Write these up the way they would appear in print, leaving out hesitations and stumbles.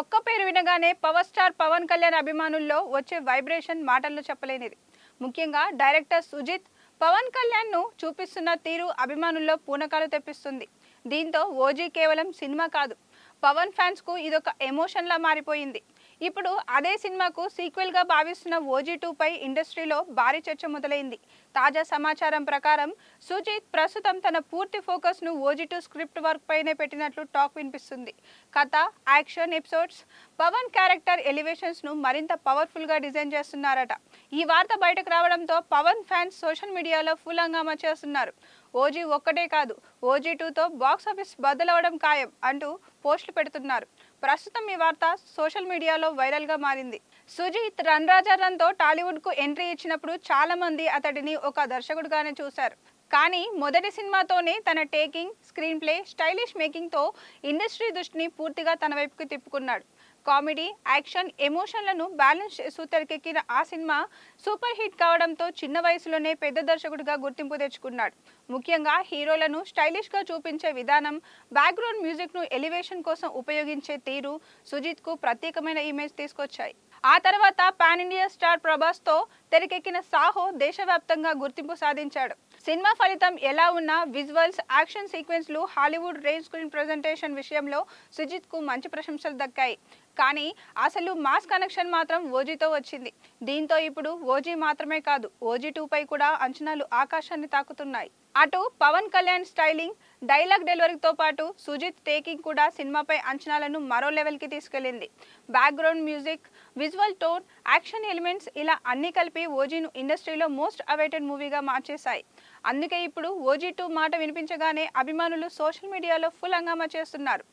ఒక్క పేరు వినగానే పవర్ స్టార్ పవన్ కళ్యాణ్ అభిమానుల్లో వచ్చే వైబ్రేషన్ మాటల్లో చెప్పలేనిది. ముఖ్యంగా డైరెక్టర్ సుజిత్ పవన్ కళ్యాణ్ ను చూపిస్తున్న తీరు అభిమానుల్లో పూనకాలు తెప్పిస్తుంది. దీంతో ఓజీ కేవలం సినిమా కాదు, పవన్ ఫ్యాన్స్ కు ఇదొక ఎమోషన్ లా మారిపోయింది. ఇప్పుడు అదే సినిమాకు సీక్వెల్ గా భావిస్తున్న ఓజీ 2 పై ఇండస్ట్రీలో భారీ చర్చ మొదలైంది. తాజా సమాచారం ప్రకారం సుజిత్ ప్రస్తుతం తన పూర్తి ఫోకస్ ను ఓజీ 2 స్క్రిప్ట్ వర్క్ పైనే పెట్టినట్లు టాక్ వినిపిస్తుంది. కథ, action episodes, Pawan character elevations ను మరింత పవర్ఫుల్ గా డిజైన్ చేస్తున్నారట. ఈ వార్త బయటకు రావడంతో పవన్ ఫ్యాన్స్ సోషల్ మీడియాలో ఫుల్ హంగామా చేస్తున్నారు. ఓజీ ఒక్కటే కాదు, ఓజీ 2తో బాక్స్ ఆఫీస్ బద్దలవడం ఖాయం అంటూ పోస్టులు పెడుతున్నారు. ప్రస్తుతం ఈ వార్త సోషల్ మీడియాలో వైరల్ గా మారింది. సుజిత్ రన్ రాజా రన్ తో టాలీవుడ్ కు ఎంట్రీ ఇచ్చినప్పుడు చాలా మంది అతడిని ఒక దర్శకుడుగానే చూశారు. కానీ మొదటి సినిమాతోనే తన taking, screen play, stylish making తో ఇండస్ట్రీ దృష్టిని పూర్తిగా తన వైపుకి తిప్పుకున్నాడు. కామెడీ, యాక్షన్, ఎమోషన్లను బ్యాలెన్స్ చేస్తూ తెరకెక్కిన ఆ సినిమా సూపర్ హిట్ కావడంతో చిన్న వయసులోనే పెద్ద దర్శకుడిగా గుర్తింపు తెచ్చుకున్నాడు. ముఖ్యంగా హీరోలను స్టైలిష్ గా చూపించే విధానం, బ్యాక్గ్రౌండ్ మ్యూజిక్ ను ఎలివేషన్ కోసం ఉపయోగించే తీరు సుజిత్ కు ప్రత్యేకమైన ఇమేజ్ తీసుకొచ్చాయి. ఆ తర్వాత పాన్ ఇండియా స్టార్ ప్రభాస్ తో తెరకెక్కిన సాహో దేశవ్యాప్తంగా గుర్తింపు సాధించాడు. సినిమా ఫలితం ఎలా ఉన్నా విజువల్స్, యాక్షన్ సీక్వెన్స్లు, హాలీవుడ్ రేంజ్ స్క్రీన్ ప్రెజెంటేషన్ విషయంలో సుజిత్ కు మంచి ప్రశంసలు దక్కాయి. కానీ అసలు మాస్ కనెక్షన్ మాత్రం ఓజీతో వచ్చింది. దీంతో ఇప్పుడు ఓజీ మాత్రమే కాదు, ఓజీ 2 పై కూడా అంచనాలు ఆకాశాన్ని తాకుతున్నాయి. అటు పవన్ కళ్యాణ్ స్టైలింగ్, డైలాగ్ డెలివరీతో పాటు సుజిత్ టేకింగ్ కూడా సినిమాపై అంచనాలను మరో లెవెల్ కి తీసుకెళ్లింది. Background music, visual tone, action elements ఇలా అన్ని కలిపి ఓజీను ఇండస్ట్రీలో మోస్ట్ అవైటెడ్ మూవీగా మార్చేశాయి. అందుకే ఇప్పుడు ఓజీ 2 మాట వినిపించగానే అభిమానులు సోషల్ మీడియాలో ఫుల్ హంగామా చేస్తున్నారు.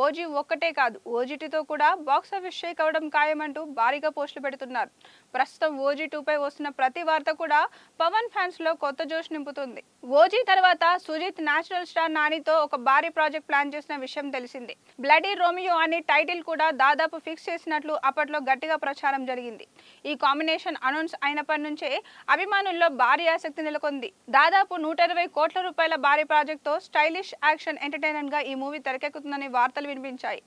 ఓజీ ఒక్కటే కాదు, ఓజీ 2తో కూడా బాక్స్ ఆఫీస్ షేక్ అవ్వడం ఖాయమంటూ భారీగా పోస్టులు పెడుతున్నారు. ప్రస్తుతం ఓజీ 2 పై వస్తున్న ప్రతి వార్త కూడా పవన్ ఫ్యాన్స్ లో కొత్త జోష్ నింపుతుంది. ఓజీ తర్వాత సుజిత్ నేచురల్ స్టార్ నానితో ఒక భారీ ప్రాజెక్ట్ ప్లాన్ చేసిన విషయం తెలిసిందే. బ్లడీ రోమియో అనే టైటిల్ కూడా దాదాపు ఫిక్స్ చేసినట్లు అప్పట్లో గట్టిగా ప్రచారం జరిగింది. ఈ కాంబినేషన్ అనౌన్స్ అయినప్పటి నుంచే అభిమానుల్లో భారీ ఆసక్తి నెలకొంది. దాదాపు 120 కోట్ల రూపాయల భారీ ప్రాజెక్ట్ తో స్టైలిష్ యాక్షన్ ఎంటర్టైనర్ గా ఈ మూవీ తెరకెక్కుతుందని వార్తలు వినిపించాయి.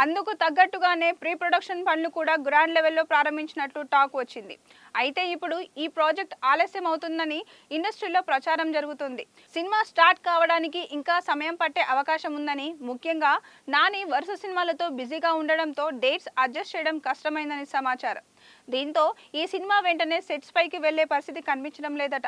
అందుకు తగ్గట్టుగానే ప్రీ ప్రొడక్షన్ పనులు కూడా గ్రాండ్ లెవెల్లో ప్రారంభించినట్లు టాక్ వచ్చింది. అయితే ఇప్పుడు ఈ ప్రాజెక్ట్ ఆలస్యం అవుతుందని ఇండస్ట్రీలో ప్రచారం జరుగుతుంది. సినిమా స్టార్ట్ కావడానికి ఇంకా సమయం పట్టే అవకాశం ఉందని, ముఖ్యంగా నాని వరుస సినిమాలతో బిజీగా ఉండడంతో డేట్స్ అడ్జస్ట్ చేయడం కష్టమైందని సమాచారం. దీంతో ఈ సినిమా వెంటనే సెట్స్ పైకి వెళ్లే పరిస్థితి కనిపించడం లేదట.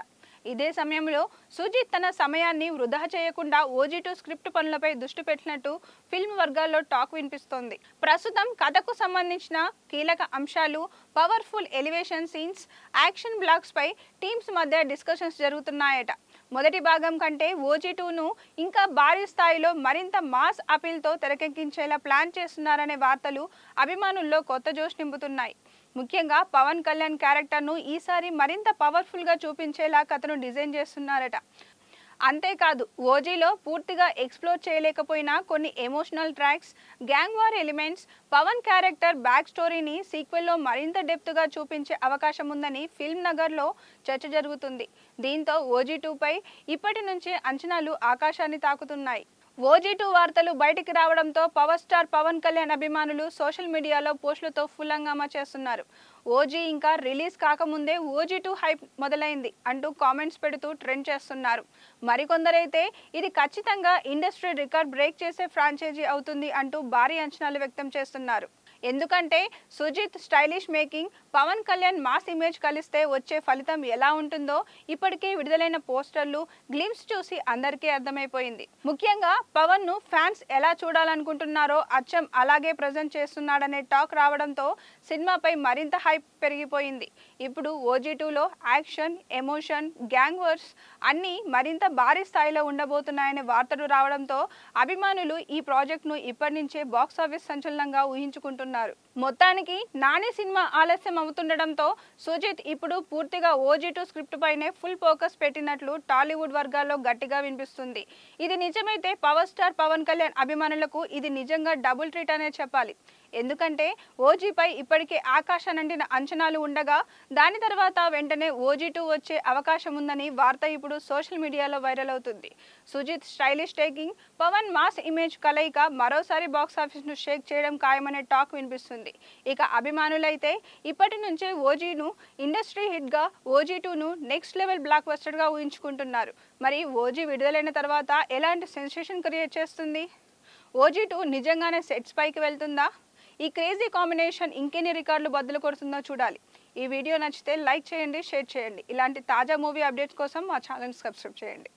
ఇదే సమయంలో సుజిత్ తన సమయాన్ని వృధా చేయకుండా ఓజీ 2 స్క్రిప్ట్ పనులపై దృష్టి పెట్టినట్టు ఫిల్మ్ వర్గాల్లో టాక్ వినిపిస్తోంది. ప్రస్తుతం కథకు సంబంధించిన కీలక అంశాలు, powerful elevation scenes, action blocks పై టీమ్స్ మధ్య డిస్కషన్స్ జరుగుతున్నాయట. మొదటి భాగం కంటే ఓజీ 2ను ఇంకా భారీ స్థాయిలో మరింత మాస్ అపీల్ తో తెరకెక్కించేలా ప్లాన్ చేస్తున్నారనే వార్తలు అభిమానుల్లో కొత్త జోష్ నింపుతున్నాయి. ముఖ్యంగా పవన్ కళ్యాణ్ క్యారెక్టర్ ను ఈసారి మరింత పవర్ఫుల్ గా చూపించేలా కథను డిజైన్ చేస్తున్నారట. అంతేకాదు, ఓజీలో పూర్తిగా ఎక్స్ప్లోర్ చేయలేకపోయినా కొన్ని emotional tracks, gang war elements, Pawan character back స్టోరీని సీక్వెల్లో మరింత డెప్త్ గా చూపించే అవకాశం ఉందని ఫిల్మ్ నగర్ లో చర్చ జరుగుతుంది. దీంతో ఓజీ 2 పై ఇప్పటి నుంచే అంచనాలు ఆకాశాన్ని తాకుతున్నాయి. ఓజీ 2 వార్తలు బయటికి రావడంతో పవర్ స్టార్ పవన్ కళ్యాణ్ అభిమానులు సోషల్ మీడియాలో పోస్టులతో ఫుల్ హంగామా చేస్తున్నారు. ఓజీ ఇంకా రిలీజ్ కాకముందే ఓజీ 2 హైప్ మొదలైంది అంటూ కామెంట్స్ పెడుతూ ట్రెండ్ చేస్తున్నారు. మరికొందరైతే ఇది ఖచ్చితంగా ఇండస్ట్రీ రికార్డ్ బ్రేక్ చేసే ఫ్రాంచైజీ అవుతుంది అంటూ భారీ అంచనాలు వ్యక్తం చేస్తున్నారు. ఎందుకంటే Sujeeth stylish making, Pawan Kalyan mass image కలిస్తే వచ్చే ఫలితం ఎలా ఉంటుందో ఇప్పటికే విడుదలైన పోస్టర్లు, గ్లిమ్స్ చూసి అందరికీ అర్థమైపోయింది. ముఖ్యంగా పవన్ ను ఫ్యాన్స్ ఎలా చూడాలనుకుంటున్నారో అచ్చం అలాగే ప్రజెంట్ చేస్తున్నాడనే టాక్ రావడంతో సినిమాపై మరింత హైప్ పెరిగిపోయింది. ఇప్పుడు ఓజీ 2లో యాక్షన్, ఎమోషన్, గ్యాంగ్ వార్స్ అన్నీ మరింత భారీ స్థాయిలో ఉండబోతున్నాయనే వార్తలు రావడంతో అభిమానులు ఈ ప్రాజెక్ట్ ను ఇప్పటి నుంచే బాక్స్ ఆఫీస్ సంచలనంగా ఊహించుకుంటున్నారు. మొత్తానికి నాని సినిమా ఆలస్యం అవుతుండడంతో సుజిత్ ఇప్పుడు పూర్తిగా ఓజీ 2 స్క్రిప్ట్ పైనే ఫుల్ ఫోకస్ పెట్టినట్లు టాలీవుడ్ వర్గాల్లో గట్టిగా వినిపిస్తుంది. ఇది నిజమైతే పవర్ స్టార్ పవన్ కళ్యాణ్ అభిమానులకు ఇది నిజంగా డబుల్ ట్రీట్ అనే చెప్పాలి. ఎందుకంటే ఓజీపై ఇప్పటికే ఆకాశానంటిన అంచనాలు ఉండగా దాని తర్వాత వెంటనే ఓజీ 2 వచ్చే అవకాశం ఉందని వార్త ఇప్పుడు సోషల్ మీడియాలో వైరల్ అవుతుంది. Sujeeth stylish taking, Pawan mass image కలయిక మరోసారి బాక్సాఫీస్ను షేక్ చేయడం ఖాయమనే టాక్ వినిపిస్తుంది. ఇక అభిమానులైతే ఇప్పటి నుంచే ఓజీను ఇండస్ట్రీ హిట్గా, ఓజీ 2ను నెక్స్ట్ లెవెల్ బ్లాక్ బస్టర్గా ఊహించుకుంటున్నారు. మరి ఓజీ విడుదలైన తర్వాత ఎలాంటి సెన్సేషన్ క్రియేట్ చేస్తుంది? ఓజీ 2 నిజంగానే సెట్స్ పైకి వెళ్తుందా? ఈ క్రేజీ కాంబినేషన్ ఇంకెన్ని రికార్డులు బద్దలు కొడుతుందో చూడాలి. ఈ వీడియో నచ్చితే లైక్ చేయండి, షేర్ చేయండి. ఇలాంటి తాజా మూవీ అప్డేట్స్ కోసం మా ఛానల్ని సబ్స్క్రైబ్ చేయండి.